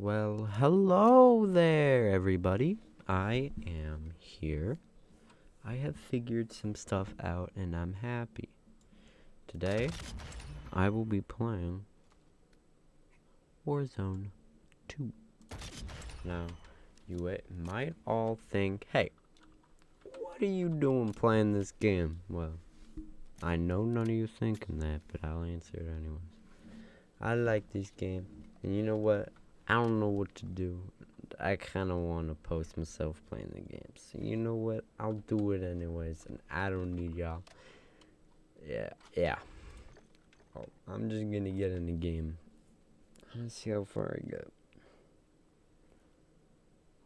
Well, hello there, everybody. I am here. I have figured some stuff out and I'm happy. Today, I will be playing Warzone 2. Now, you might all think, hey, what are you doing playing this game? Well, I know none of you thinking that, but I'll answer it anyways. I like this game, and you know what? I don't know what to do. I kind of want to post myself playing the game. So you know what? I'll do it anyways, and I don't need y'all. Yeah. Oh, I'm just gonna get in the game. Let's see how far I get.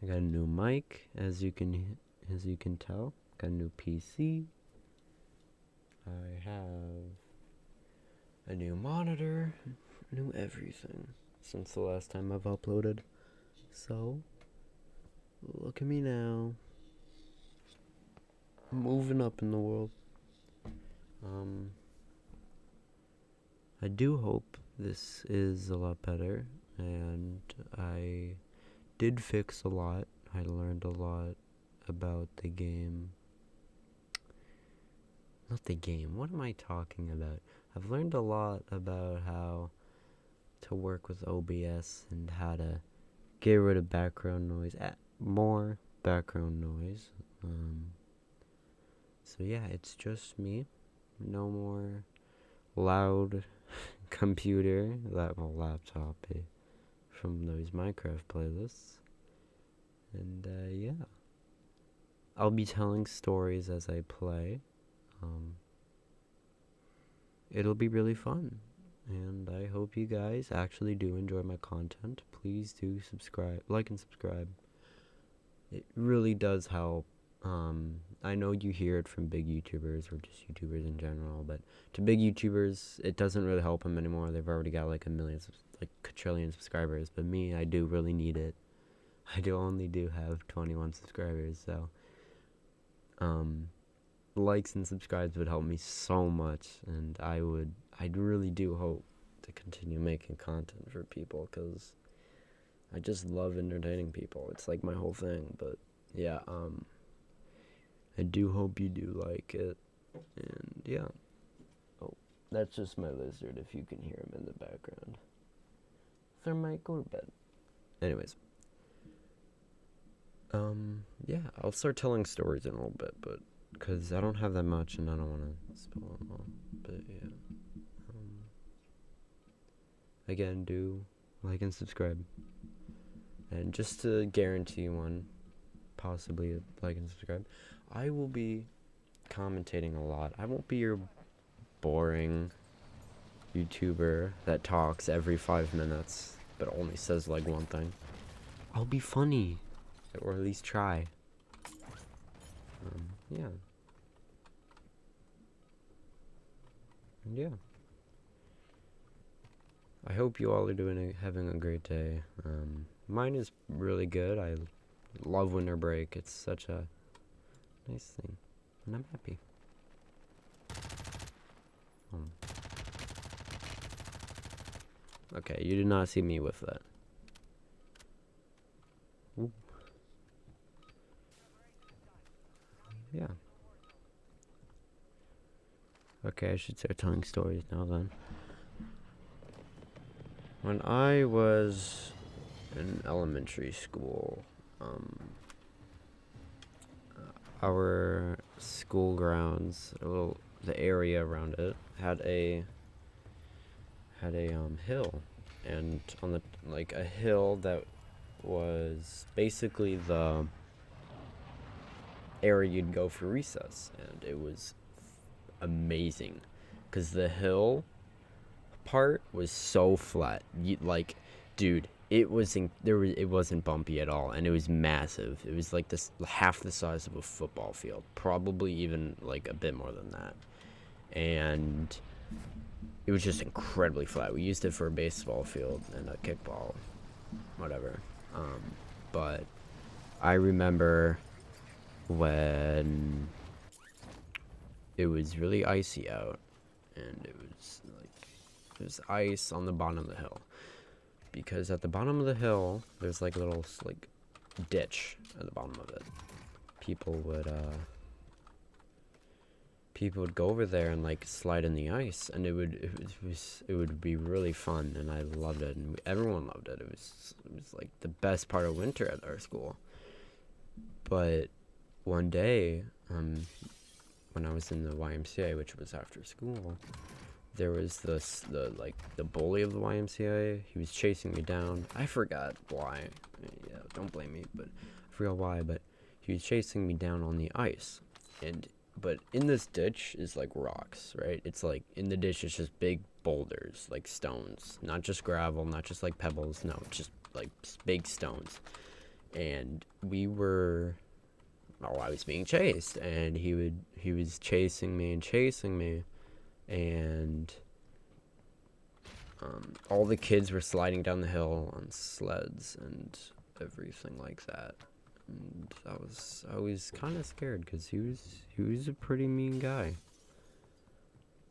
I got a new mic, as you can tell. Got a new PC. I have a new monitor, new everything since the last time I've uploaded. So, look at me now. Moving up in the world. I do hope this is a lot better, and I did fix a lot. I learned a lot about the game. Not the game, what am I talking about? I've learned a lot about how to work with OBS and how to get rid of background noise, more background noise. So yeah, it's just me. No more loud computer, laptop from those Minecraft playlists. And yeah, I'll be telling stories as I play. It'll be really fun. And I hope you guys actually do enjoy my content. Please do subscribe, like and subscribe. It really does help. I know you hear it from big YouTubers or just YouTubers in general, but to big YouTubers, it doesn't really help them anymore. They've already got like a quadrillion subscribers. But me, I do really need it. I only have 21 subscribers, so likes and subscribes would help me so much, and I really do hope to continue making content for people, because I just love entertaining people. It's like my whole thing. But yeah, I do hope you do like it, and yeah. Oh, that's just my lizard, if you can hear him in the background. Thermite, go to bed. Anyways, yeah, I'll start telling stories in a little bit, but because I don't have that much and I don't want to spill them all. But yeah, again, do like and subscribe, and just to guarantee one, possibly like and subscribe, I will be commentating a lot. I won't be your boring YouTuber that talks every 5 minutes but only says like one thing. I'll be funny, or at least try. Yeah. And yeah. I hope you all are having a great day. Mine is really good. I love winter break. It's such a nice thing, and I'm happy. Okay, you did not see me with that. Ooh. Yeah. Okay, I should start telling stories now then. When I was in elementary school, our school grounds, the area around it, had a hill, and on a hill that was basically the area you'd go for recess, and it was amazing because the hill part was so flat. Dude, it wasn't bumpy at all, and it was massive. It was like half the size of a football field, probably even like a bit more than that, and it was just incredibly flat. We used it for a baseball field and a kickball, whatever. But I remember when it was really icy out, and it was ice on the bottom of the hill. because at the bottom of the hill, there's like a little like ditch at the bottom of it. People would go over there and like slide in the ice, and it would be really fun, and I loved it, and everyone loved it. It was like the best part of winter at our school. But one day, when I was in the YMCA, which was after school, there was the bully of the YMCA. He was chasing me down. I forgot why. Yeah, don't blame me, but I forgot why. But he was chasing me down on the ice, but in this ditch is like rocks, right? It's like in the ditch it's just big boulders, like stones, not just gravel, not just like pebbles. No, just like big stones. And I was being chased, and he was chasing me, and all the kids were sliding down the hill on sleds and everything like that. And I was kind of scared because he was a pretty mean guy.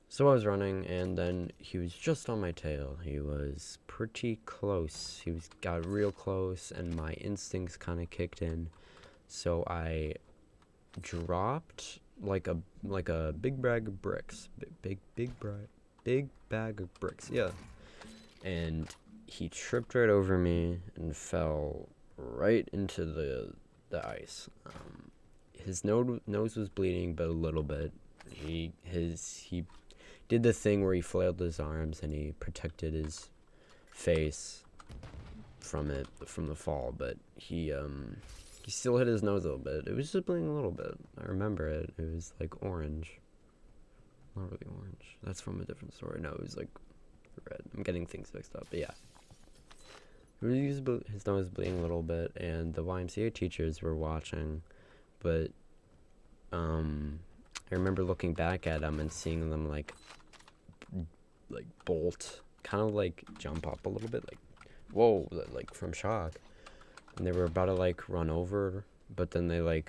So I was running, and then he was just on my tail. He was pretty close. Got real close, and my instincts kind of kicked in. So I dropped like a big bag of bricks, big bag of bricks. Yeah, and he tripped right over me and fell right into the ice. His nose was bleeding, but a little bit. He did the thing where he flailed his arms and he protected his face from the fall, but he still hit his nose a little bit. It was just bleeding a little bit. I remember it. It was like orange. Not really orange. That's from a different story. No, it was like red. I'm getting things mixed up, but yeah. His nose bleeding a little bit, and the YMCA teachers were watching, but I remember looking back at them and seeing them like bolt, kind of like jump up a little bit, like whoa, like from shock, and they were about to like run over, but then they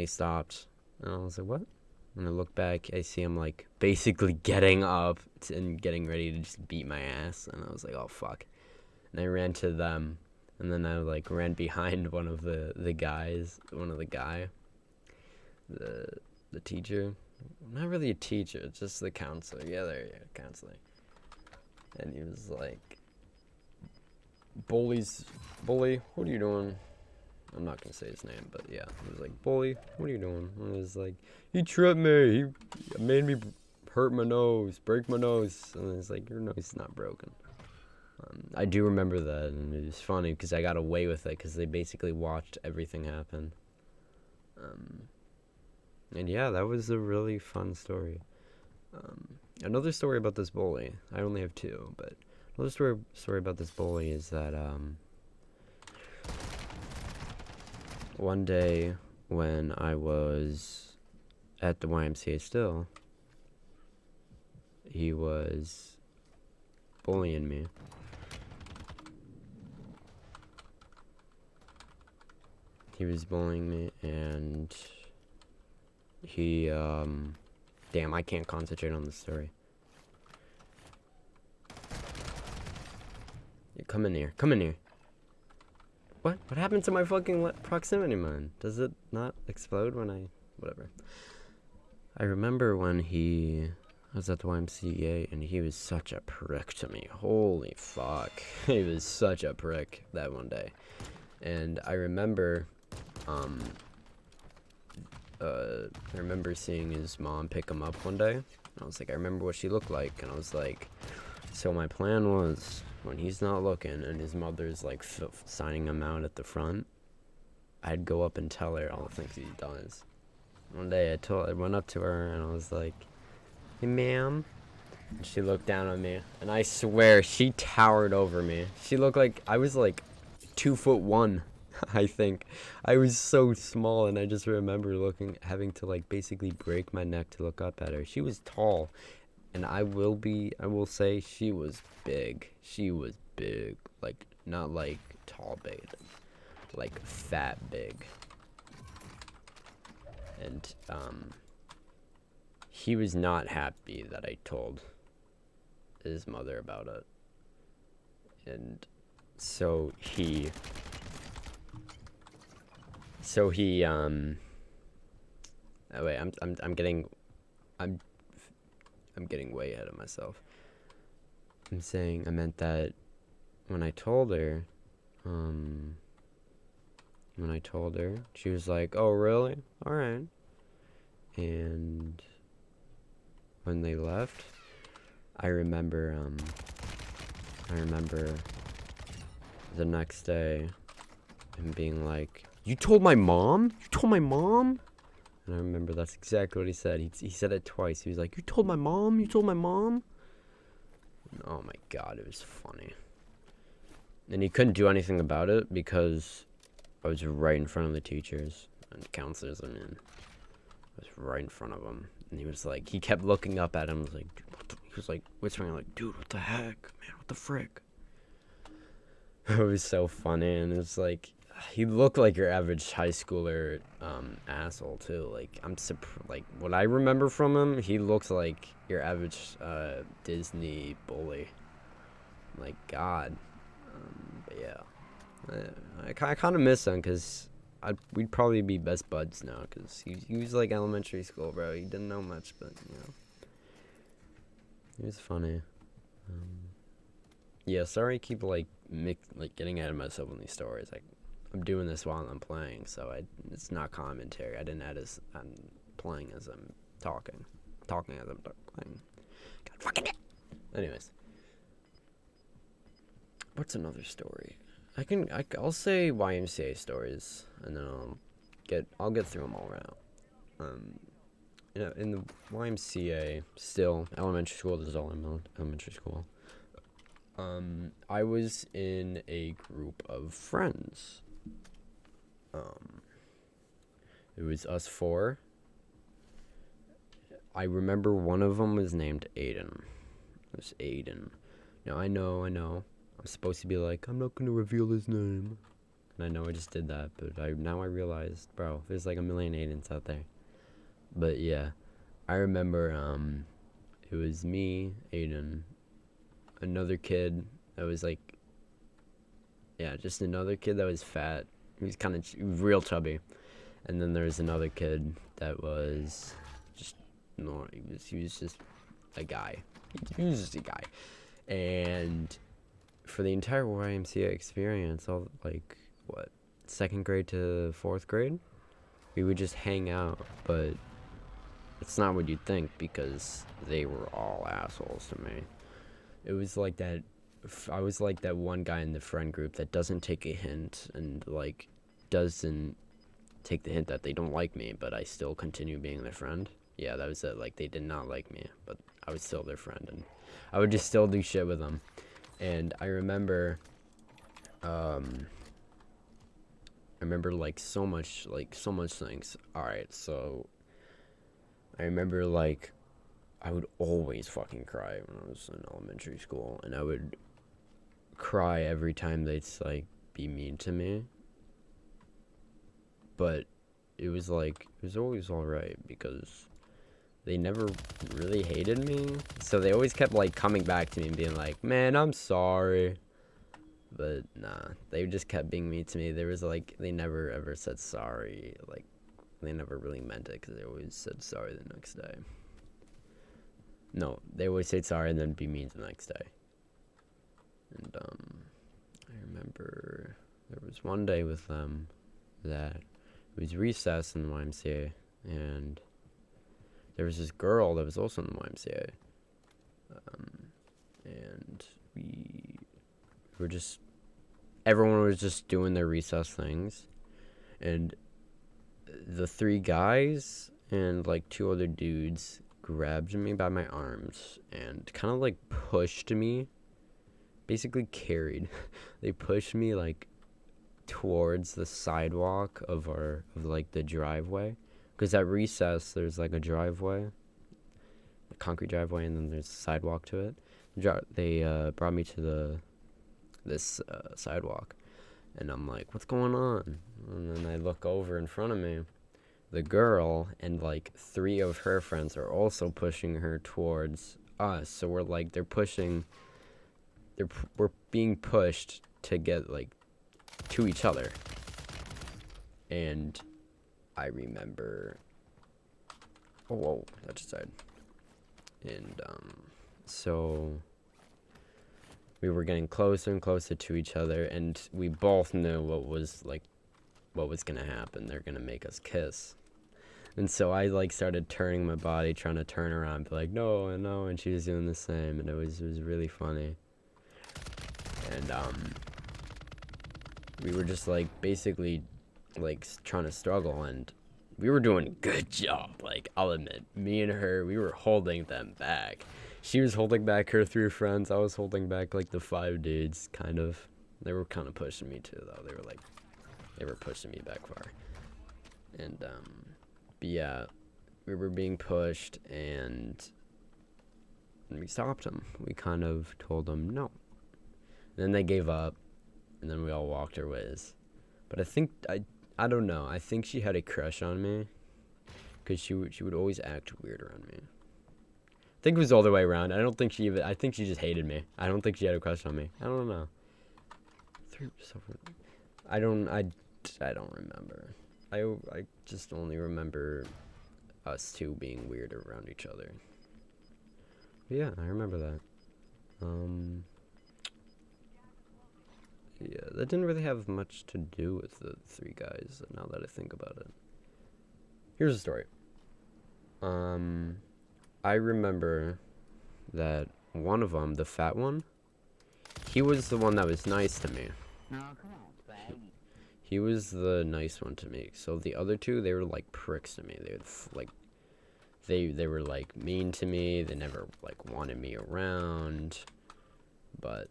stopped, and I was like, what? And I look back, I see him like basically getting up and getting ready to just beat my ass, and I was like, oh fuck. And I ran to them, and then I like ran behind one of the teacher. Not really a teacher, it's just the counselor. Yeah, there you go, counselor. And he was like, bully, what are you doing? I'm not gonna say his name, but yeah, he was like, bully, what are you doing? And I was like, he tripped me, he made me hurt my nose, break my nose. And it's like, your nose is not broken. I do remember that, and it was funny because I got away with it because they basically watched everything happen. And yeah, that was a really fun story. Another story about this bully, I only have two, but another story about this bully is that one day when I was at the YMCA still, he was bullying me. He was bullying me, and he, damn, I can't concentrate on the story. Yeah, come in here. What happened to my fucking proximity mine? Does it not explode when whatever. I remember when I was at the YMCA, and he was such a prick to me. Holy fuck. He was such a prick that one day. And I remember, seeing his mom pick him up one day. And I was like, I remember what she looked like. And I was like, so my plan was, when he's not looking and his mother's like signing him out at the front, I'd go up and tell her all the things he does. One day I went up to her and I was like, hey ma'am. And she looked down on me, and I swear she towered over me. She looked like I was like 2'1", I think. I was so small, and I just remember having to like basically break my neck to look up at her. She was tall, and I will say she was big. She was big, like not like tall big, like fat big. And he was not happy that I told his mother about it. And so he oh wait, I'm getting way ahead of myself. I meant that when I told her, she was like, "Oh, really? All right." And when they left, I remember the next day him being like, "You told my mom? You told my mom?" And I remember that's exactly what he said. He said it twice. He was like, "You told my mom? You told my mom?" And oh my god, it was funny. And he couldn't do anything about it because I was right in front of the teachers and counselors. I mean, I was right in front of him. And he was like, he kept looking up at him. Was like, he was like whispering, like, "Dude, what the heck? Man, what the frick?" It was so funny. And it's like, he looked like your average high schooler asshole, too. Like, like, what I remember from him, he looks like your average Disney bully. Like, God. But yeah. I kind of miss him because we'd probably be best buds now because he was like elementary school, bro. He didn't know much, but, you know. He was funny. Yeah, sorry I keep, like, getting ahead of myself in these stories. Like, I'm doing this while I'm playing, so it's not commentary. I didn't add as I'm playing as I'm talking as I'm playing. God fucking it. Anyways, what's another story? I'll say YMCA stories, and then I'll get through them all out. You know, in the YMCA, still elementary school. This is all elementary school. I was in a group of friends. It was us four. I remember one of them was named Aiden. It was Aiden. Now, I know. I'm supposed to be like, I'm not going to reveal his name. And I know I just did that, but now I realized, bro, there's like a million Aidens out there. But yeah, I remember it was me, Aiden, another kid that was like, yeah, just another kid that was fat. He was kind of real chubby. And then there was another kid that was just, no, he was just a guy. He was just a guy. And for the entire YMCA experience, all like, what, 2nd grade to 4th grade, we would just hang out, but it's not what you'd think because they were all assholes to me. It was like that. I was like that one guy in the friend group that doesn't take a hint and like doesn't take the hint that they don't like me, but I still continue being their friend. Yeah, that was it. Like, they did not like me, but I was still their friend, and I would just still do shit with them. And I remember like so much things. All right, so I remember like I would always fucking cry when I was in elementary school, and I would cry every time they'd like be mean to me. But it was always alright because they never really hated me. So they always kept like coming back to me and being like, "Man, I'm sorry." But nah, they just kept being mean to me. There was like, they never ever said sorry. Like, they never really meant it because they always said sorry the next day. No, they always say sorry and then be mean the next day. And I remember there was one day with them that it was recess in the YMCA, and there was this girl that was also in the YMCA, and we were just, everyone was just doing their recess things, and the 3 guys and like 2 other dudes grabbed me by my arms and kind of like pushed me, basically carried. They pushed me like towards the sidewalk of like the driveway, because at recess there's like a driveway, a concrete driveway, and then there's a sidewalk to it. They brought me to this sidewalk, and I'm like, "What's going on?" And then I look over in front of me. The girl and like 3 of her friends are also pushing her towards us. So we're like, we're being pushed to get, like, to each other. And I remember... Oh, whoa, that just died. And, so... we were getting closer and closer to each other, and we both knew what was gonna happen. They're gonna make us kiss. And so I, like, started turning my body, trying to turn around, be like, no, and no, and she was doing the same, and it was really funny. And, we were just, like, basically, like, trying to struggle, and we were doing a good job. Like, I'll admit, me and her, we were holding them back. She was holding back her 3 friends. I was holding back, like, the 5 dudes, kind of. They were kind of pushing me, too, though. They were pushing me back far. And, but yeah, we were being pushed, and we stopped them. We kind of told them no. And then they gave up, and then we all walked our ways. But I think, I don't know. I think she had a crush on me, because she would always act weird around me. I think it was all the way around. I think she just hated me. I don't think she had a crush on me. I don't know. I don't remember. I just only remember us 2 being weird around each other. But yeah, I remember that. Yeah, that didn't really have much to do with the 3 guys, now that I think about it. Here's the story. I remember that one of them, the fat one, he was the one that was nice to me. No, come on, baby. He was the nice one to me. So the other 2, they were like pricks to me. They would like, they were like mean to me. They never like wanted me around. But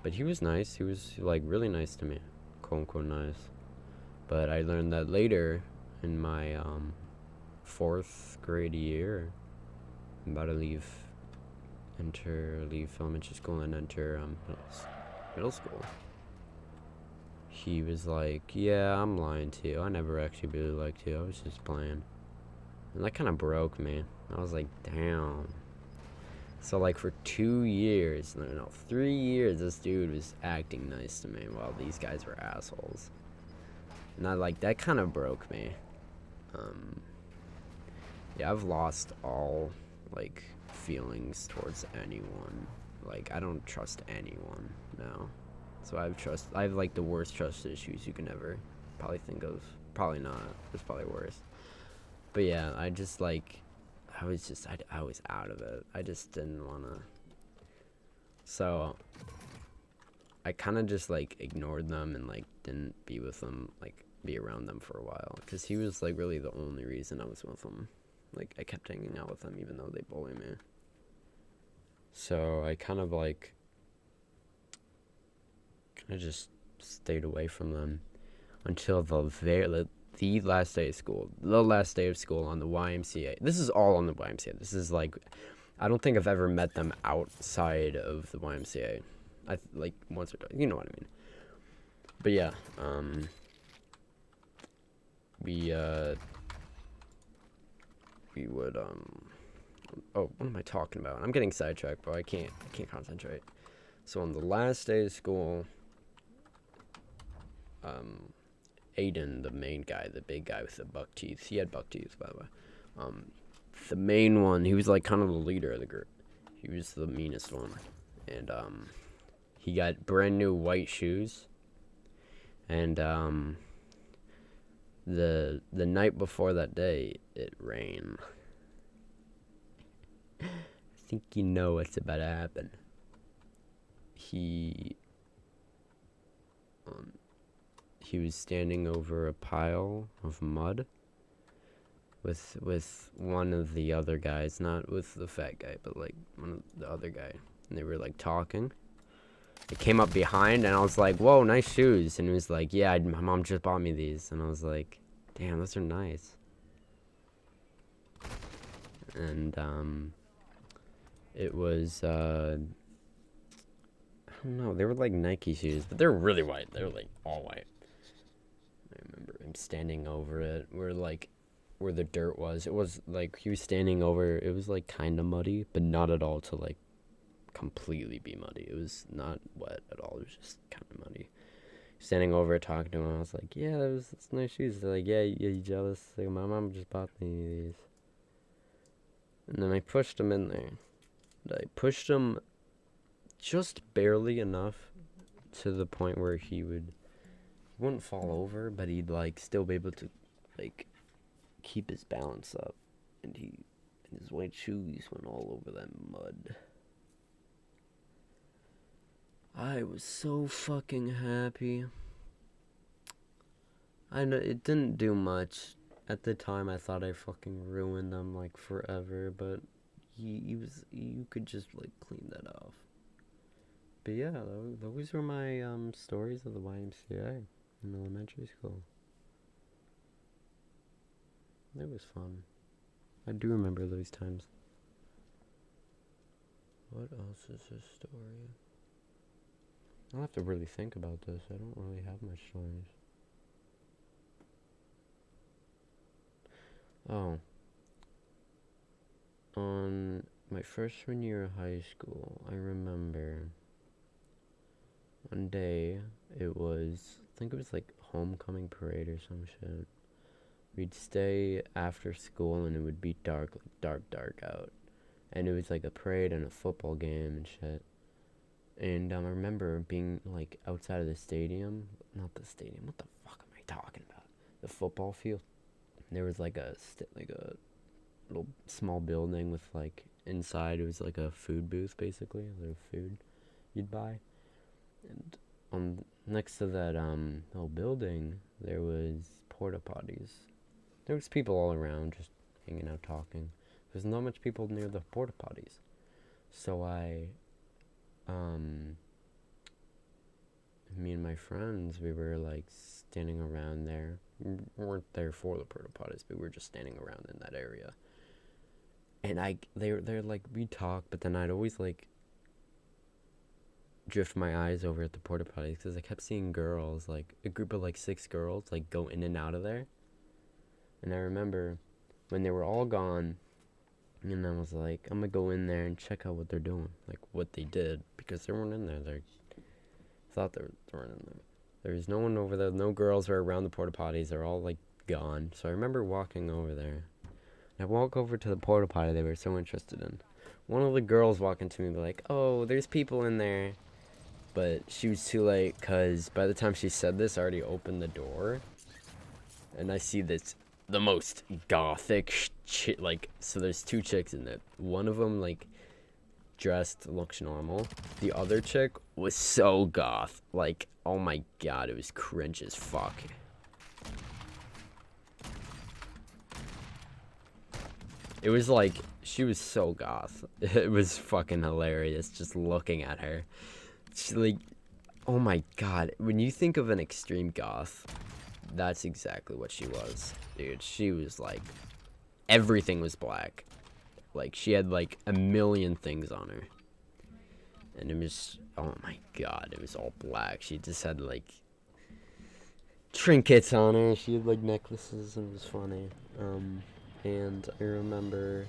he was nice. He was like really nice to me, quote unquote nice. But I learned that later in my 4th grade year. I'm about to leave elementary school and enter middle school. He was like, yeah, I'm lying to you. I never actually really liked you. I was just playing. And that kind of broke me. I was like, damn. So, like, for 2 years, no, 3 years, this dude was acting nice to me while these guys were assholes. And that kind of broke me. Yeah, I've lost all, like, feelings towards anyone. Like, I don't trust anyone now. So I have like the worst trust issues you can ever probably think of. Probably not. It's probably worse. But yeah, I just like, I was out of it. I just didn't want to. So I kind of just like ignored them and like didn't be with them, like be around them for a while. Because he was like really the only reason I was with them. Like I kept hanging out with them even though they bully me. So I kind of like, I just stayed away from them until the last day of school. The last day of school on the YMCA. This is all on the YMCA. This is like, I don't think I've ever met them outside of the YMCA. Like once or twice. You know what I mean. But yeah, we would oh, what am I talking about? I'm getting sidetracked, bro. I can't concentrate. So on the last day of school, Aiden, the main guy, the big guy with the buck teeth. He had buck teeth, by the way. The main one, he was like kind of the leader of the group. He was the meanest one. And, he got brand new white shoes. And, the night before that day, it rained. I think you know what's about to happen. He was standing over a pile of mud with one of the other guys, not with the fat guy, but like one of the other guy. And they were like talking. It came up behind and I was like, whoa, nice shoes. And he was like, yeah, my mom just bought me these. And I was like, damn, those are nice. And it was I don't know, they were like Nike shoes, but they were really white. They were like all white. I remember him standing over it where the dirt was. It was like he was standing over, it was like kind of muddy, but not at all to like completely be muddy. It was not wet at all. It was just kind of muddy. Standing over talking to him, I was like, yeah, that's nice shoes. They're like, yeah, you jealous? Like, my mom just bought me these. And then I pushed him in there. I pushed him just barely enough to the point where he wouldn't fall over, but he'd like still be able to like keep his balance up. And his white shoes went all over that mud. I was so fucking happy. I know it didn't do much. At the time, I thought I fucking ruined them like forever, but you could just like clean that off. But yeah, those were my stories of the YMCA in elementary school. It was fun. I do remember those times. What else is this story? I'll have to really think about this. I don't really have much stories. Oh. On my freshman year of high school, I remember one day I think it was like homecoming parade or some shit. We'd stay after school and it would be dark out. And it was like a parade and a football game and shit. And I remember being like outside of the stadium. Not the stadium. What the fuck am I talking about? The football field. There was like a little small building with like inside it was like a food booth basically. There's food you'd buy. And on next to that little building there was porta potties. There was people all around just hanging out talking. There's not much people near the porta potties. So me and my friends, we were like standing around there. We weren't there for the porta potties, but we were just standing around in that area. And they're like, we'd talk, but then I'd always like drift my eyes over at the porta potties because I kept seeing girls, like a group of like 6 girls, like go in and out of there. And I remember when they were all gone, and I was like, I'm gonna go in there and check out what they're doing, like what they did, because they weren't in there. They thought they weren't in there. There was no one over there. No girls were around the porta potties. They're all like gone. So I remember walking over there. I walk over to the porta potty they were so interested in. One of the girls walking to me be like, "Oh, there's people in there," but she was too late because by the time she said this, I already opened the door, and I see the most gothic shit. Like, so there's 2 chicks in it. One of them like dressed looks normal. The other chick was so goth. Like, oh my god, it was cringe as fuck. It was like, she was so goth. It was fucking hilarious just looking at her. She like, oh my god, when you think of an extreme goth, that's exactly what she was. Dude, she was like, everything was black. Like, she had like a million things on her. And it was, oh my god, it was all black. She just had like trinkets on her. She had like necklaces, and it was funny. And I remember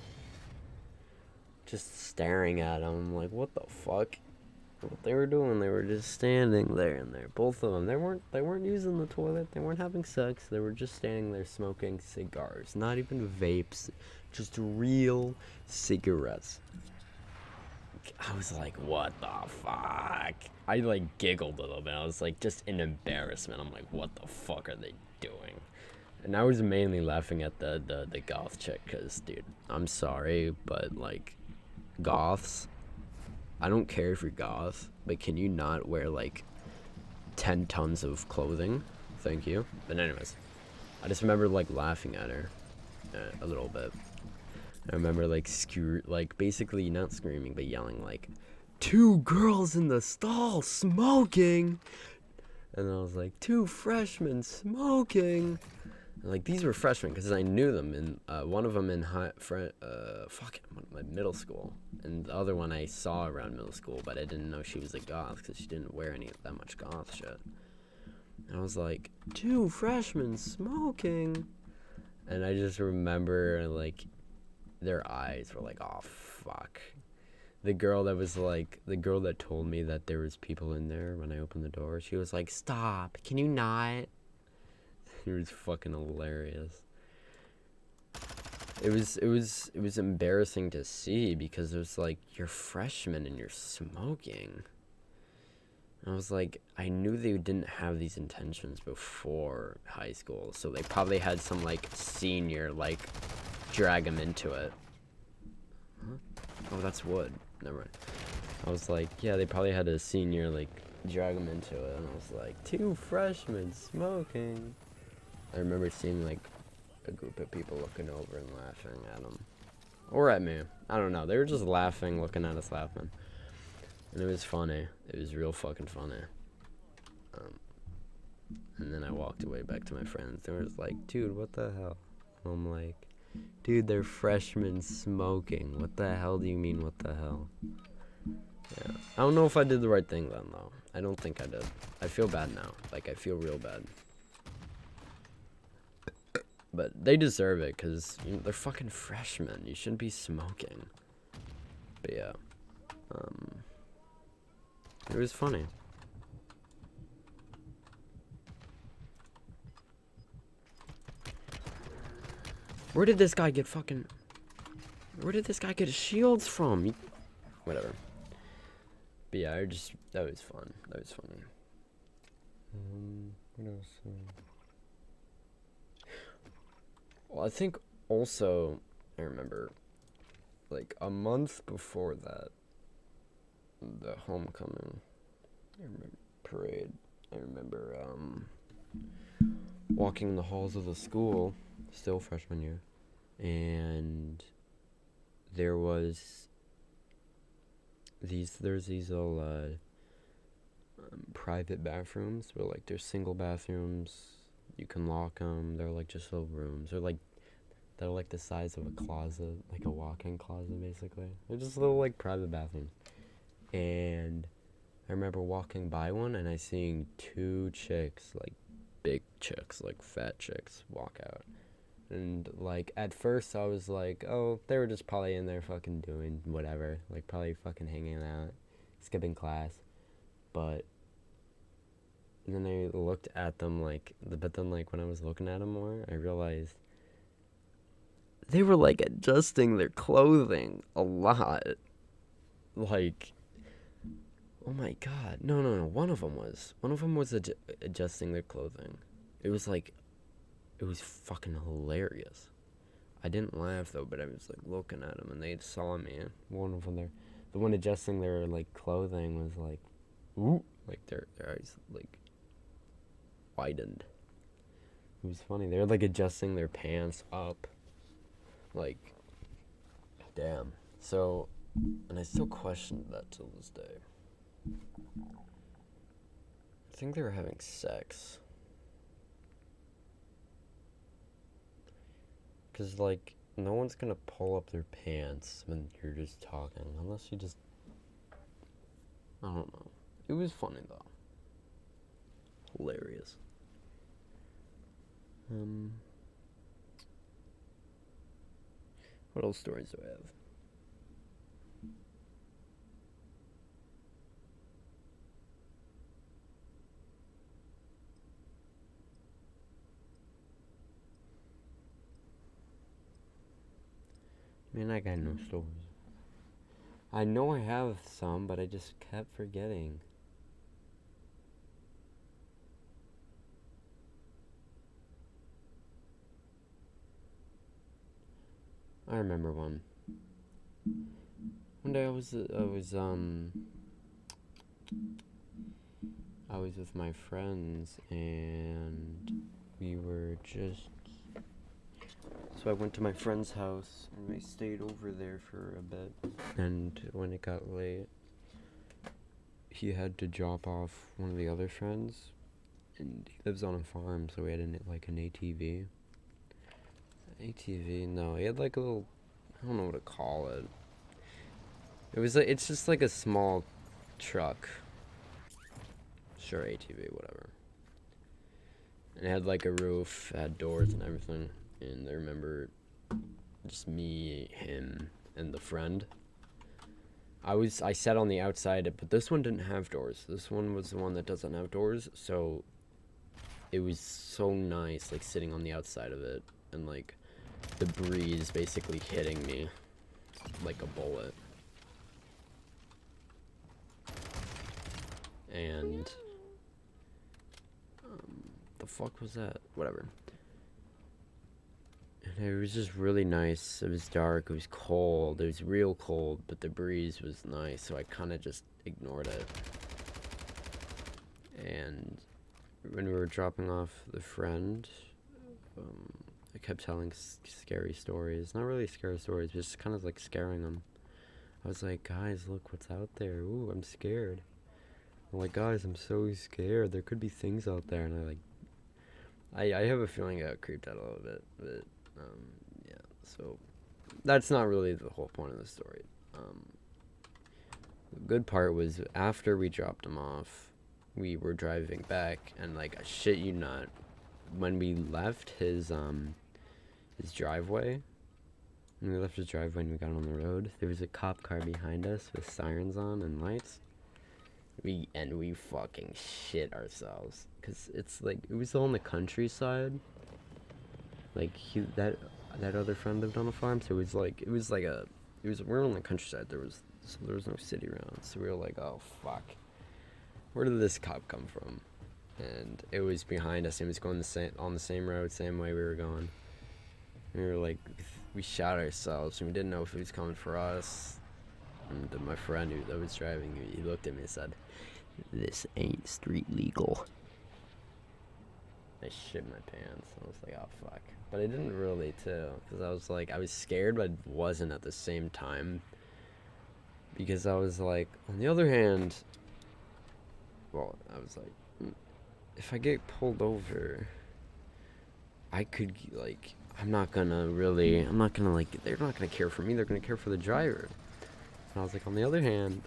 just staring at them like, what the fuck? What they were doing, they were just standing there, and both of them, they weren't using the toilet, they weren't having sex, they were just standing there smoking cigars. Not even vapes, just real cigarettes. I was like, what the fuck? I like giggled a little bit. I was like, just in embarrassment. I'm like, what the fuck are they doing? And I was mainly laughing at the goth chick, because, dude, I'm sorry, but like, goths, I don't care if you're goth, but can you not wear like 10 tons of clothing? Thank you. But anyways, I just remember like laughing at her a little bit. I remember like basically not screaming but yelling like, 2 girls in the stall smoking, and I was like, 2 freshmen smoking. And, like, these were freshmen because I knew them, and one of them in middle school, and the other one I saw around middle school, but I didn't know she was a goth because she didn't wear that much goth shit. And I was like, 2 freshmen smoking, and I just remember like their eyes were like, oh fuck. the girl that was like, the girl that told me that there was people in there when I opened the door, she was like, "Stop, can you not?" It was fucking hilarious. It was embarrassing to see because it was like, you're freshmen and you're smoking. And I was like, I knew they didn't have these intentions before high school, so they probably had some like senior like drag them into it. Huh? Oh, that's wood. Never mind. I was like, yeah, they probably had a senior like drag them into it, and I was like, 2 freshmen smoking. I remember seeing like a group of people looking over and laughing at them, or at me. I don't know. They were just laughing, looking at us laughing, and it was funny. It was real fucking funny. And then I walked away back to my friends. They were like, "Dude, what the hell?" And I'm like, "Dude, they're freshmen smoking. What the hell do you mean, what the hell?" Yeah. I don't know if I did the right thing then, though. I don't think I did. I feel bad now. Like, I feel real bad. But they deserve it, because they're fucking freshmen. You shouldn't be smoking. But yeah. It was funny. Where did this guy get shields from? Whatever. But yeah, that was fun. That was funny. What else? Well, I think also, I remember, like, a month before that, the homecoming parade, I remember, walking the halls of the school, still freshman year, and there's these little, private bathrooms where, like, there's single bathrooms. You can lock them. They're like just little rooms. They're like the size of a closet, like a walk-in closet, basically. They're just little like private bathrooms. And I remember walking by one and I seeing 2 chicks, like big chicks, like fat chicks, walk out. And like at first I was like, oh, they were just probably in there fucking doing whatever, like probably fucking hanging out, skipping class. But and then I looked at them but then like when I was looking at them more, I realized they were like adjusting their clothing a lot. Like, oh my god, no. One of them was adjusting their clothing. It was fucking hilarious. I didn't laugh though, but I was like looking at them and they saw me. One of them there, the one adjusting their like clothing was like, ooh, like their eyes like widened. It was funny. They were like adjusting their pants up. Like, damn. So, and I still question that till this day. I think they were having sex. Because, like, no one's gonna pull up their pants when you're just talking. Unless you just... I don't know. It was funny, though. Hilarious. What else stories do I have? Man, I got no stories. I know I have some, but I just kept forgetting. I remember one. One day I was with my friends and we were just... So I went to my friend's house and we stayed over there for a bit. And when it got late, he had to drop off one of the other friends. And he lives on a farm, so we had an ATV. ATV? No, he had like a little... I don't know what to call it. It's just like a small truck. Sure, ATV, whatever. And it had like a roof, it had doors and everything. And I remember just me, him, and the friend. I sat on the outside, but this one didn't have doors. This one was the one that doesn't have doors, so it was so nice, like sitting on the outside of it, and like the breeze basically hitting me like a bullet. And the fuck was that? Whatever. And it was just really nice. It was dark. It was cold. It was real cold, but the breeze was nice, so I kind of just ignored it. And when we were dropping off the friend, I kept telling scary stories. Not really scary stories, just kind of like scaring them. I was like, guys, look what's out there. Ooh, I'm scared. I'm like, guys, I'm so scared. There could be things out there. And I have a feeling I got creeped out a little bit. But, yeah. So, that's not really the whole point of the story. The good part was after we dropped him off, we were driving back. And, like, I shit you not, when we left his driveway, and we got on the road, there was a cop car behind us with sirens on and lights. We fucking shit ourselves, cause it's like it was all in the countryside. Like that other friend lived on a farm, so we're on the countryside. There was no city around, so we were like, oh fuck, where did this cop come from? And it was behind us. It was going on the same road, same way we were going. And we were like, we shot ourselves, and we didn't know if he was coming for us. And my friend that was driving, he looked at me and said, "This ain't street legal." I shit my pants. I was like, oh fuck. But I didn't really too, because I was scared, but I wasn't at the same time. Because I was like, on the other hand, well, I was like, if I get pulled over, I could, like, they're not gonna care for me, they're gonna care for the driver. And I was like, on the other hand,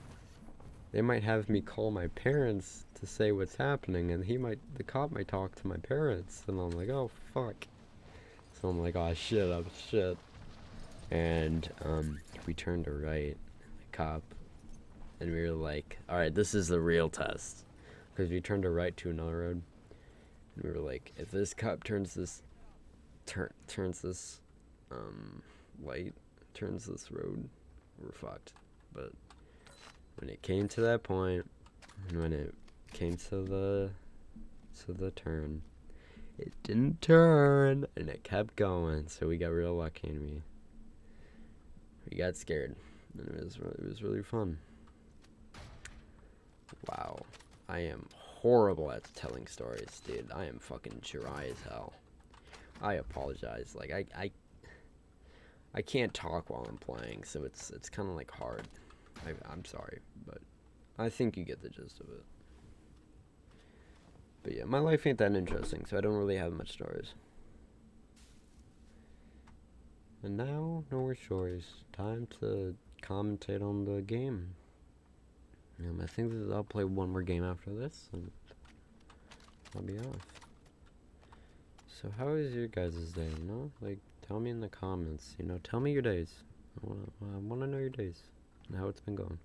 they might have me call my parents to say what's happening, and the cop might talk to my parents, and I'm like, oh fuck. So I'm like, oh shit. And we turned to right, the cop, and we were like, alright, this is the real test. Because we turned to right to another road, and we were like, if this cop turns this light, turns this road, we're fucked. But when it came to that point, and when it came to the turn, it didn't turn, and it kept going. So we got real lucky, and we got scared, and it was really fun. Wow, I am horrible at telling stories, dude. I am fucking dry as hell. I apologize. Like I can't talk while I'm playing, so it's kind of like hard. I'm sorry, but I think you get the gist of it. But yeah, my life ain't that interesting, so I don't really have much stories. And now, no more stories. Time to commentate on the game. I think that I'll play one more game after this, and I'll be off. So how is your guys' day, Like, tell me in the comments, tell me your days. I wanna know your days and how it's been going.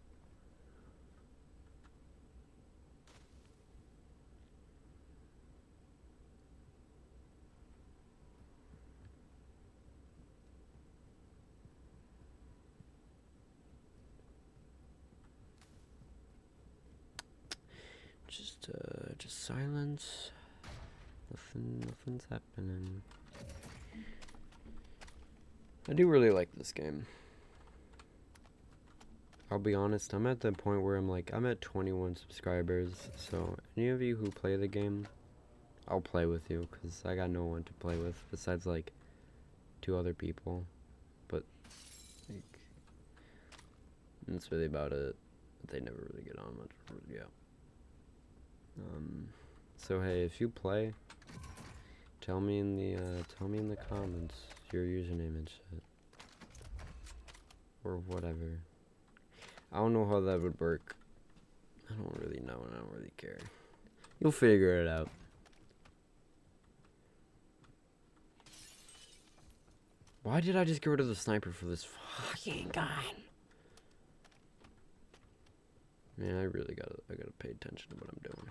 Just silence. Nothing's happening. I do really like this game. I'll be honest, I'm at the point where I'm at 21 subscribers, so any of you who play the game, I'll play with you, because I got no one to play with besides, 2 other people. But, that's really about it. They never really get on much. Yeah. So hey, if you play, tell me in the comments your username and shit. Or whatever. I don't know how that would work. I don't really know, and I don't really care. You'll figure it out. Why did I just get rid of the sniper for this fucking gun? Man, I really gotta pay attention to what I'm doing.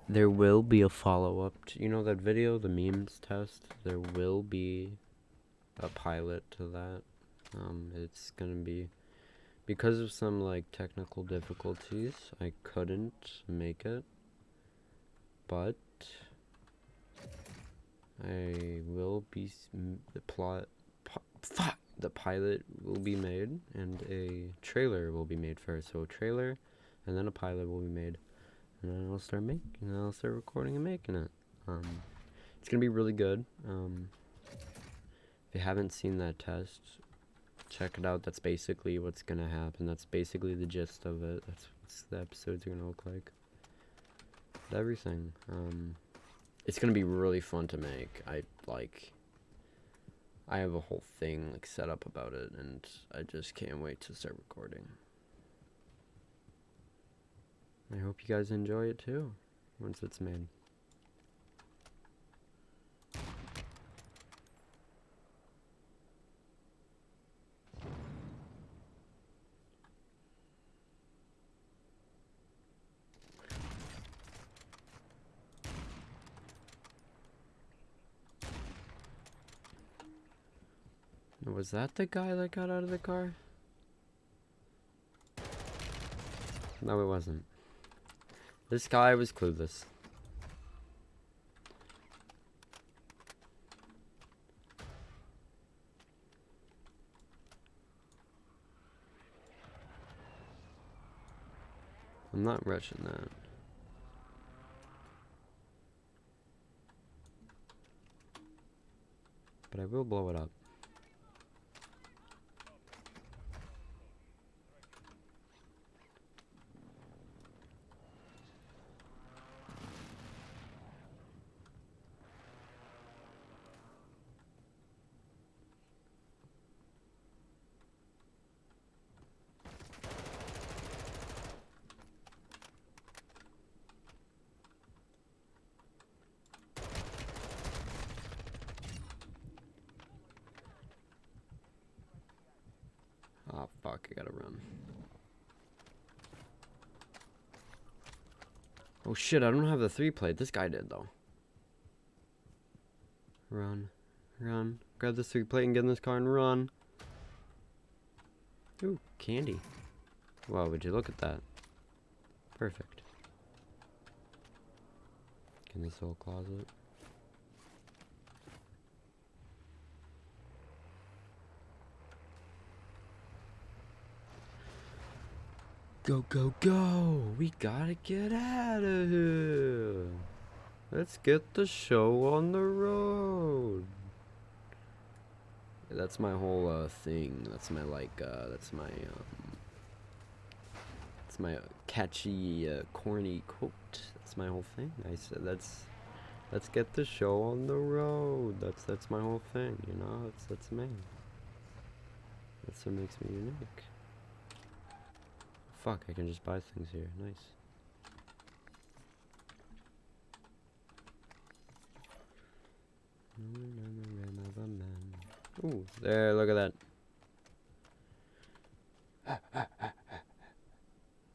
There will be a follow-up to, you know that video, the memes test? There will be a pilot to that. It's gonna be, because of some, like, technical difficulties, I couldn't make it. But I will be, the pilot will be made, and a trailer will be made first. So a trailer, and then a pilot will be made. And then I'll start recording and making it. It's gonna be really good. If you haven't seen that test, check it out. That's basically what's gonna happen. That's basically the gist of it. That's what the episodes are gonna look like. But everything. It's gonna be really fun to make. I have a whole thing like set up about it, and I just can't wait to start recording. I hope you guys enjoy it too, once it's made. Was that the guy that got out of the car? No, it wasn't. This guy was clueless. I'm not rushing that. But I will blow it up. Oh fuck, I gotta run. Oh shit, I don't have the 3-plate. This guy did though. Run. Run. Grab this 3-plate and get in this car and run. Ooh, candy. Wow, would you look at that? Perfect. In this whole closet. Go, go, go! We gotta get out of here! Let's get the show on the road! That's my whole, thing. That's my, that's my catchy, corny quote. That's my whole thing. I said, let's get the show on the road. That's my whole thing, you know? That's me. That's what makes me unique. Fuck, I can just buy things here. Nice. Ooh, there, look at that.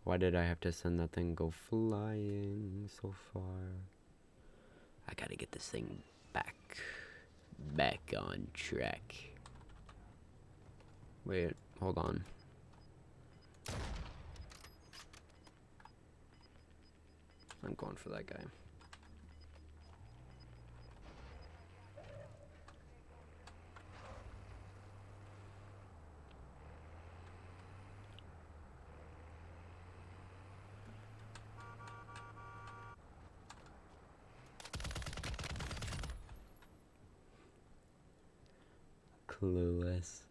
Why did I have to send that thing go flying so far? I gotta get this thing back on track. Wait, hold on. I'm going for that guy. Clueless.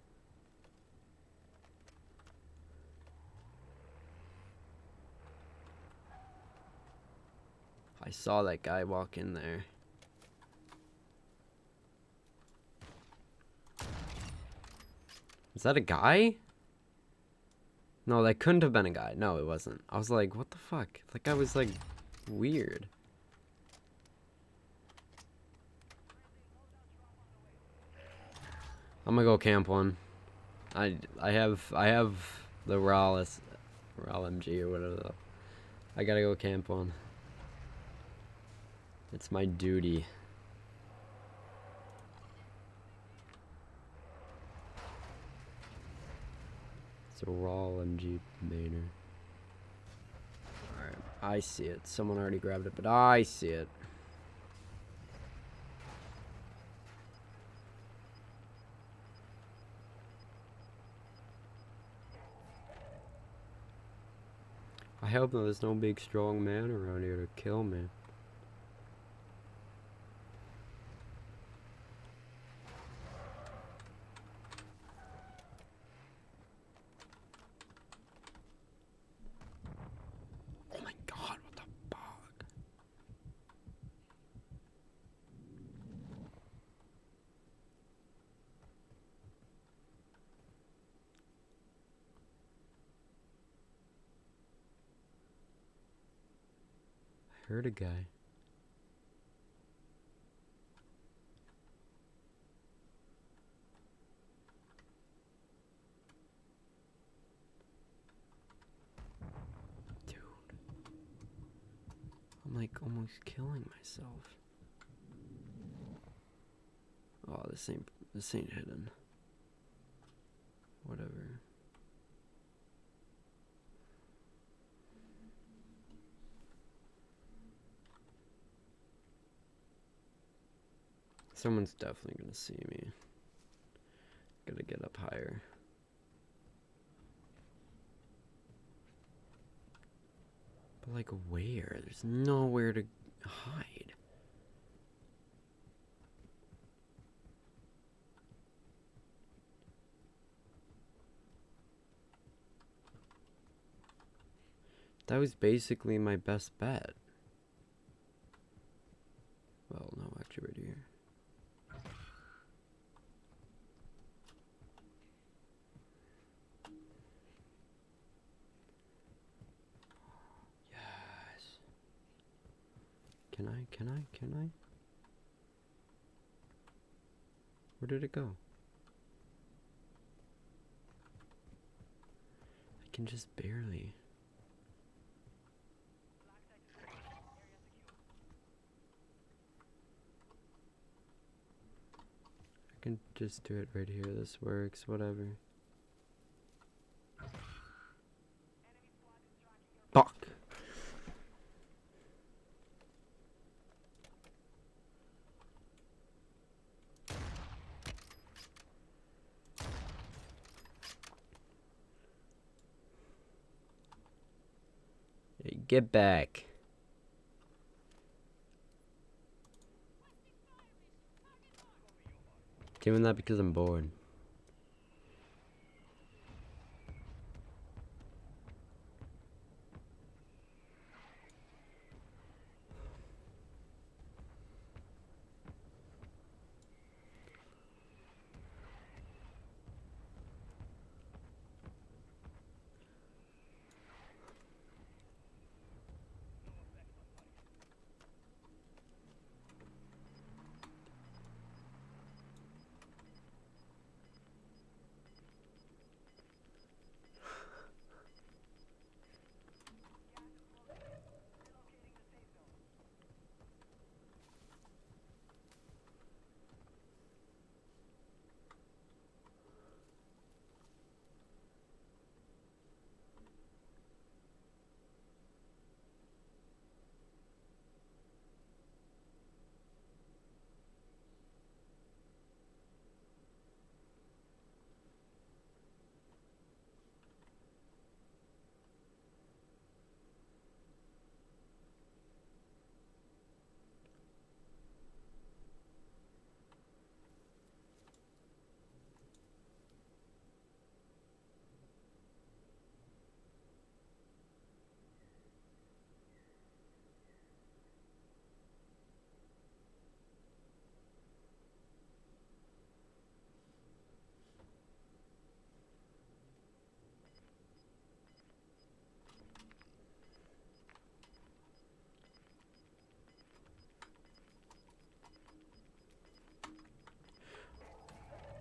I saw that guy walk in there. Is that a guy? No, that couldn't have been a guy. No, it wasn't. I was like, what the fuck? That guy was like weird. I'm gonna go camp one. I have the raw MG or whatever. I gotta go camp one. It's my duty. It's a raw MG mainer. Alright, I see it. Someone already grabbed it, but I see it. I hope that there's no big strong man around here to kill me. Oh my god, what the fuck? I heard a guy. I'm like almost killing myself. Oh, this ain't hidden. Whatever. Someone's definitely gonna see me. Gotta get up higher. But like where? There's nowhere to hide. That was basically my best bet. Well, no, actually right here. Yes. Can I? Where did it go? I can just barely. I can just do it right here. This works, whatever. Fuck. Hey, get back. Doing that because I'm bored.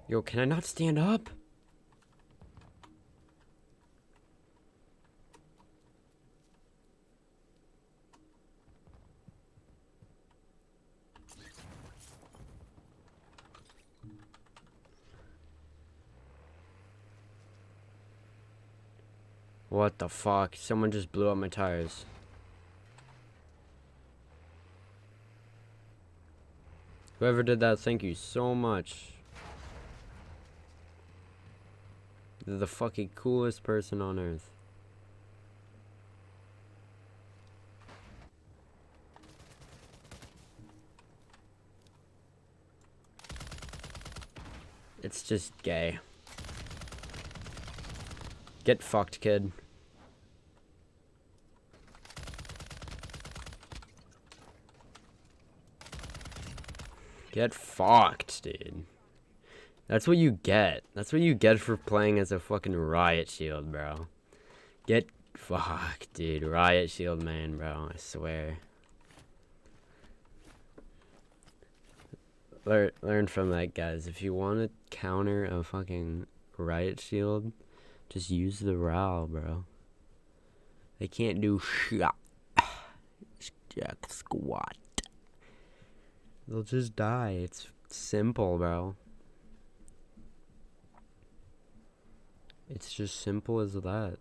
Yo, can I not stand up? What the fuck? Someone just blew up my tires. Whoever did that, thank you so much. They're the fucking coolest person on earth. It's just gay. Get fucked, kid. Get fucked, dude. That's what you get. That's what you get for playing as a fucking riot shield, bro. Get fucked, dude. Riot shield man, bro. I swear. Learn from that, guys. If you want to counter a fucking riot shield, just use the RAL, bro. They can't do shit. Jack squat. They'll just die. It's simple, bro. It's just simple as that.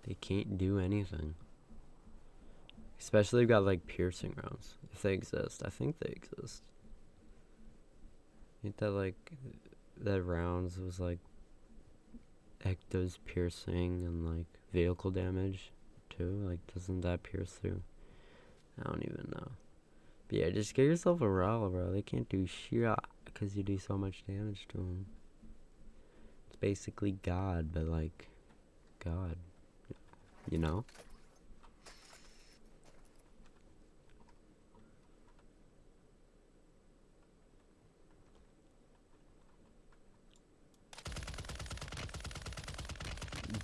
They can't do anything. Especially if got like piercing rounds. If they exist. I think they exist. Ain't that like that rounds was like does piercing and like vehicle damage too? Like doesn't that pierce through? I don't even know. But yeah, just get yourself a RAL, bro. They can't do shit because you do so much damage to them. It's basically God, but like God, you know?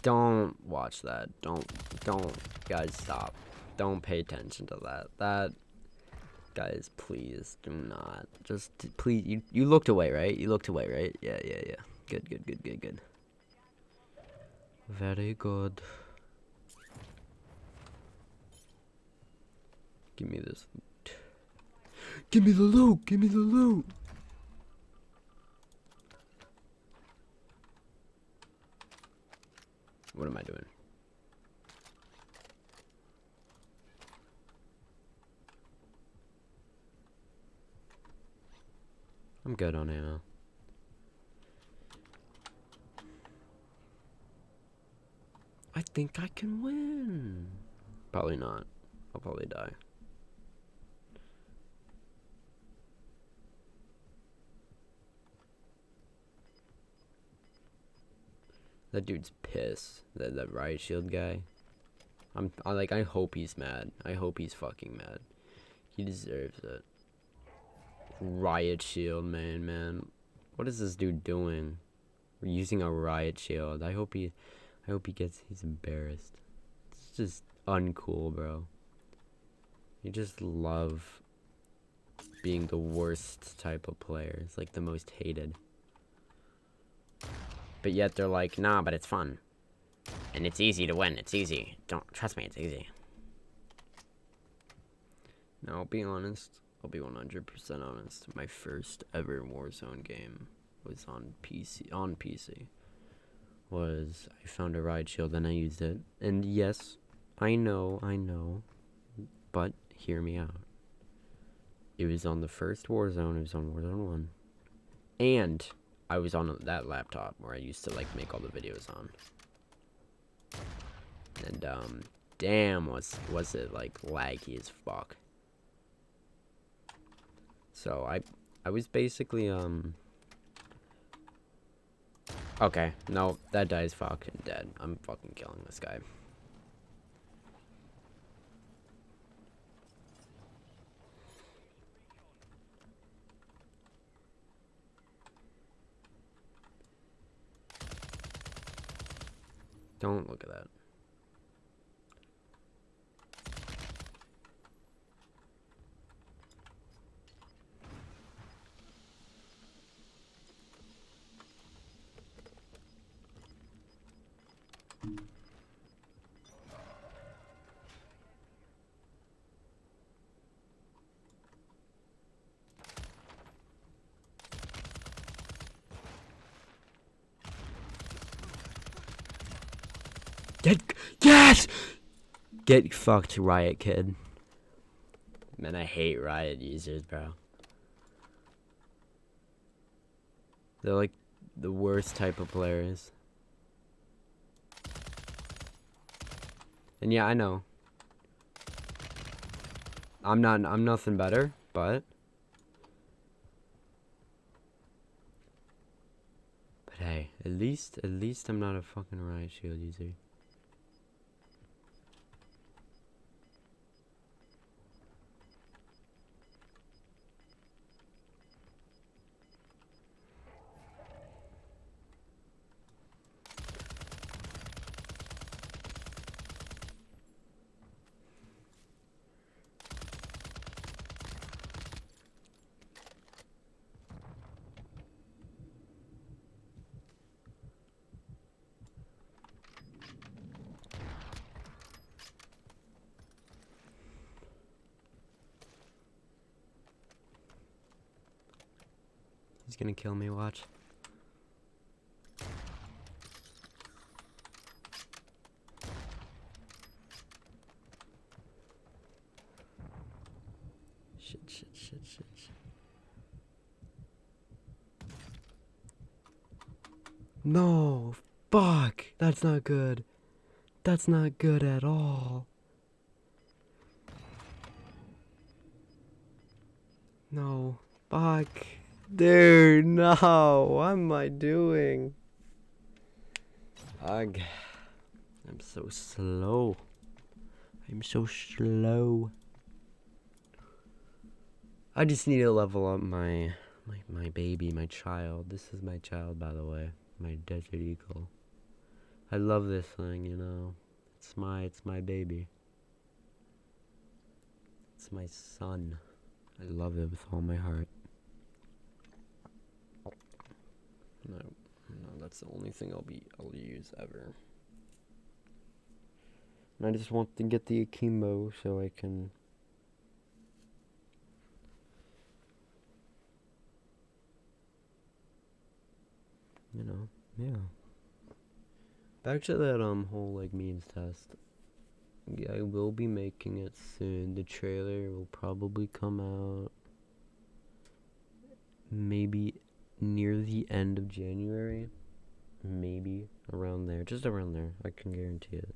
Don't watch that. Don't, guys, stop. Don't pay attention to that. Guys, please do not. Just, please, you looked away, right? You looked away, right? Yeah. Good. Very good. Give me this loot. Give me the loot! What am I doing? I'm good on ammo. I think I can win. Probably not. I'll probably die. That dude's pissed. That riot shield guy. I hope he's mad. I hope he's fucking mad. He deserves it. Riot shield, man. What is this dude doing? We're using a riot shield. I hope he's embarrassed. It's just uncool, bro. You just love being the worst type of player. It's like the most hated. But yet they're like, nah, but it's fun. And it's easy to win. It's easy. Don't trust me, it's easy. No, I'll be honest. I'll be 100% honest. My first ever Warzone game was on PC. Was I found a riot shield and I used it. And yes, I know. But hear me out. It was on the first Warzone. It was on Warzone 1. And I was on that laptop where I used to like make all the videos on. And damn, was it like laggy as fuck. So I was basically okay, no, that guy's fucking dead. I'm fucking killing this guy. Don't look at that. Yes! Get fucked, Riot Kid. Man, I hate Riot users, bro. They're like the worst type of players. And yeah, I know. I'm nothing better, but hey, at least I'm not a fucking Riot Shield user. He's gonna kill me, watch. Shit. No, fuck. That's not good. That's not good at all. No, fuck. Dude, no. What am I doing? Ugh. I'm so slow. I'm so slow. I just need to level up my baby, my child. This is my child, by the way. My Desert Eagle. I love this thing, you know. It's my baby. It's my son. I love it with all my heart. No, that's the only thing I'll use ever. And I just want to get the akimbo so I can. You know, yeah. Back to that whole like memes test. Yeah, I will be making it soon. The trailer will probably come out maybe near the end of January. Maybe around there. Just around there. I can guarantee it.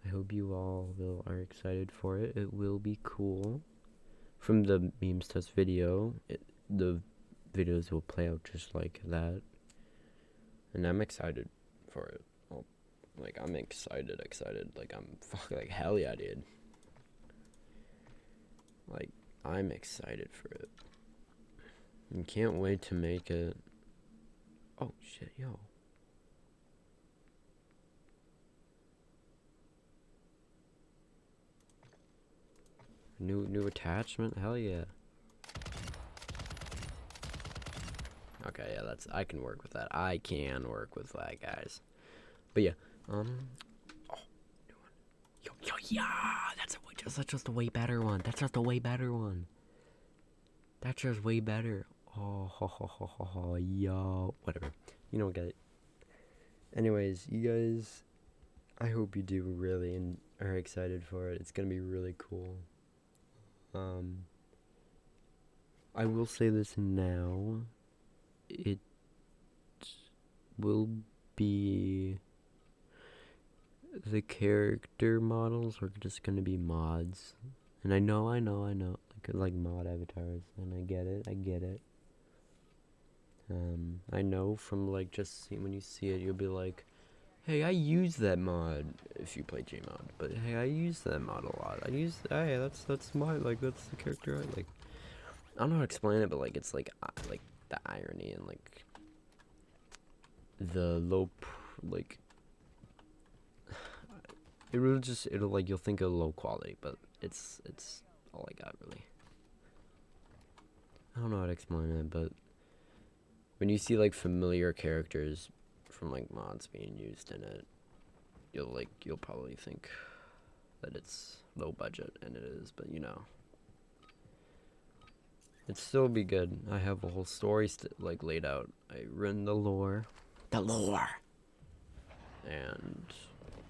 I hope you all are excited for it. It will be cool. From the memes test video, the videos will play out just like that. And I'm excited for it. Like, I'm excited. Like, I'm fucking, like, hell yeah, dude. Like, I'm excited for it. And can't wait to make it. Oh, shit, yo. New attachment? Hell yeah. Okay, yeah, I can work with that. I can work with that, guys. But yeah, oh, new one. Yo, yeah, that's just a way better one. That's just a way better one. That's just way better. Oh, yo, whatever. You don't get it. Anyways, you guys, I hope you do really and are excited for it. It's gonna be really cool. I will say this now. It will be the character models are just gonna be mods, and I know, like mod avatars, and I get it. I know from like just when you see it, you'll be like, hey, I use that mod if you play Gmod, but hey, I use that mod a lot. Hey, that's my like that's the character I like. I don't know how to explain it, but like it's like the irony and like the like it'll like you'll think of low quality, but it's all I got really. I don't know how to explain it, but when you see like familiar characters from like mods being used in it, you'll probably think that it's low budget, and it is, but you know, it'd still be good. I have a whole story like laid out. I written the lore. the lore. And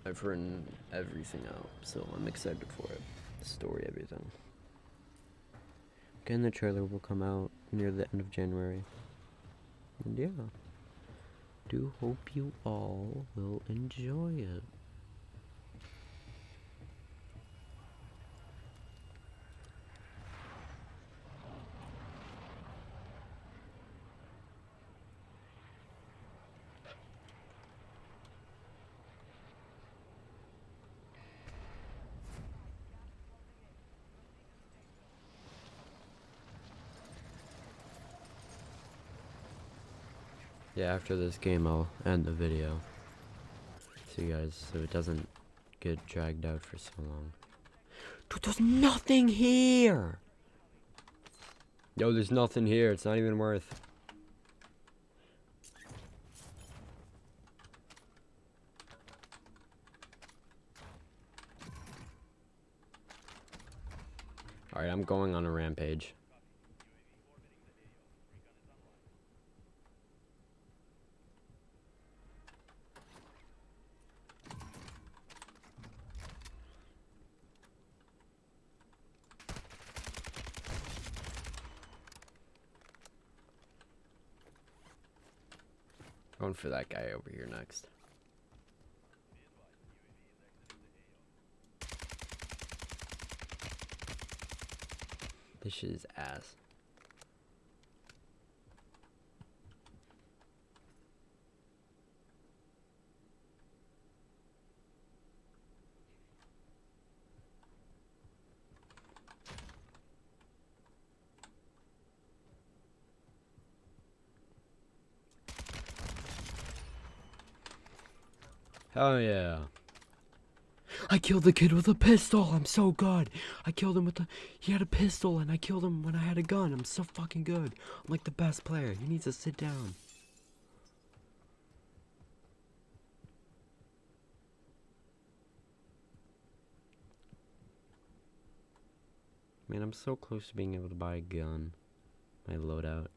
I've written everything out, so I'm excited for it. The story, everything. Again, the trailer will come out near the end of January. And yeah, do hope you all will enjoy it. Yeah, after this game, I'll end the video. So you guys, so it doesn't get dragged out for so long. Dude, there's nothing here! Yo, there's nothing here. It's not even worth. Alright, I'm going on a rampage. Going for that guy over here next. This shit is ass. Hell yeah. I killed the kid with a pistol. I'm so good. I killed him with the... He had a pistol and I killed him when I had a gun. I'm so fucking good. I'm like the best player. He needs to sit down. Man, I'm so close to being able to buy a gun. My loadout.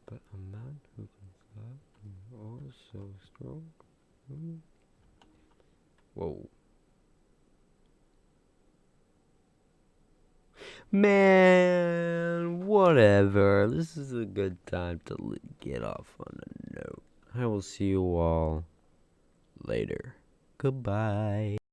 But a man who can fly and also strong. Whoa. Man, whatever. This is a good time to get off on a note. I will see you all later. Goodbye.